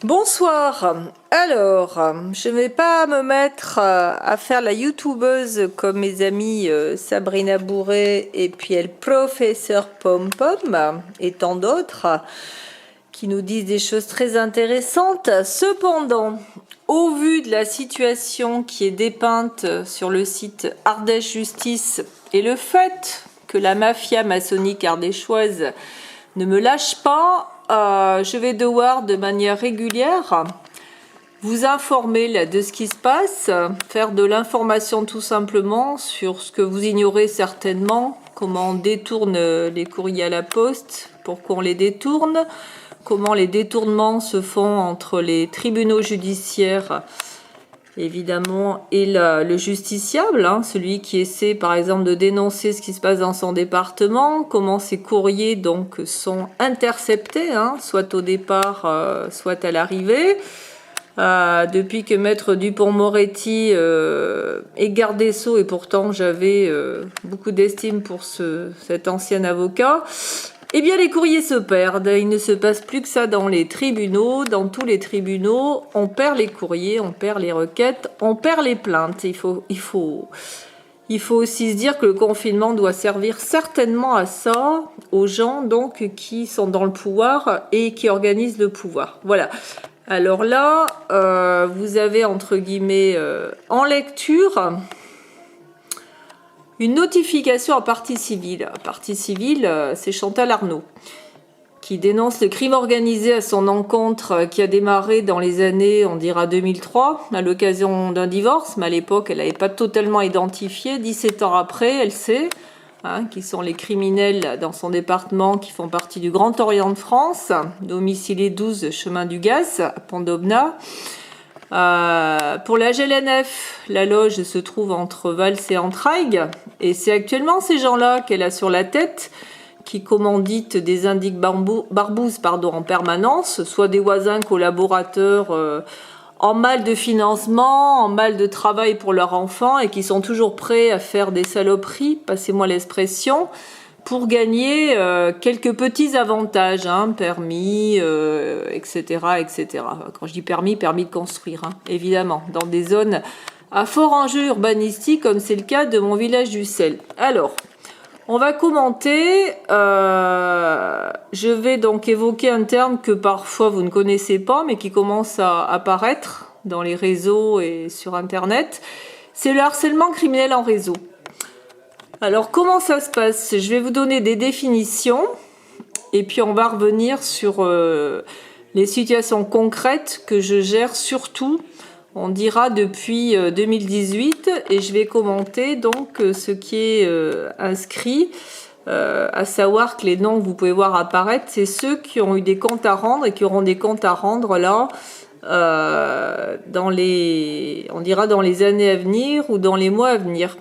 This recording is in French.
Bonsoir. Alors, je ne vais pas me mettre à faire la youtubeuse comme mes amis Sabrina Bourret et puis le professeur Pom Pom et tant d'autres qui nous disent des choses très intéressantes. Cependant, au vu de la situation qui est dépeinte sur le site Ardèche Justice et le fait que la mafia maçonnique ardéchoise ne me lâche pas, je vais devoir de manière régulière vous informer là, de ce qui se passe, faire de l'information tout simplement sur ce que vous ignorez certainement, comment on détourne les courriers à la poste, pourquoi on les détourne, comment les détournements se font entre les tribunaux judiciaires évidemment et le justiciable, celui qui essaie par exemple de dénoncer ce qui se passe dans son département, comment ces courriers donc sont interceptés, soit au départ, soit à l'arrivée. Depuis que Maître Dupond-Moretti est garde des Sceaux, et pourtant j'avais beaucoup d'estime pour cet ancien avocat, eh bien les courriers se perdent. Il ne se passe plus que ça dans les tribunaux. Dans tous les tribunaux, on perd les courriers, on perd les requêtes, on perd les plaintes. Il faut aussi se dire que le confinement doit servir certainement à ça, aux gens donc qui sont dans le pouvoir et qui organisent le pouvoir. Voilà. Alors là, vous avez entre guillemets en lecture une notification à partie civile. Partie civile, c'est Chantal Arnaud qui dénonce le crime organisé à son encontre qui a démarré dans les années, on dira 2003, à l'occasion d'un divorce, mais à l'époque, elle n'avait pas totalement identifié. 17 ans après, elle sait qui sont les criminels dans son département qui font partie du Grand Orient de France, domicilié 12 chemin du Gaz, à Pont-d'Aubenas. Pour la GLNF, la loge se trouve entre Vals et Entraigues, et c'est actuellement ces gens-là qu'elle a sur la tête qui commanditent des indiques barbouzes en permanence, soit des voisins collaborateurs en mal de financement, en mal de travail pour leurs enfants et qui sont toujours prêts à faire des saloperies, passez-moi l'expression, pour gagner quelques petits avantages, permis, etc., etc. Quand je dis permis de construire, évidemment, dans des zones à fort enjeu urbanistique, comme c'est le cas de mon village du Sel. Alors, on va commenter. Je vais donc évoquer un terme que parfois vous ne connaissez pas, mais qui commence à apparaître dans les réseaux et sur Internet. C'est le harcèlement criminel en réseau. Alors, comment ça se passe? Je vais vous donner des définitions et puis on va revenir sur les situations concrètes que je gère surtout, on dira, depuis 2018, et je vais commenter donc ce qui est inscrit, à savoir que les noms que vous pouvez voir apparaître, c'est ceux qui ont eu des comptes à rendre et qui auront des comptes à rendre là, on dira dans les années à venir ou dans les mois à venir.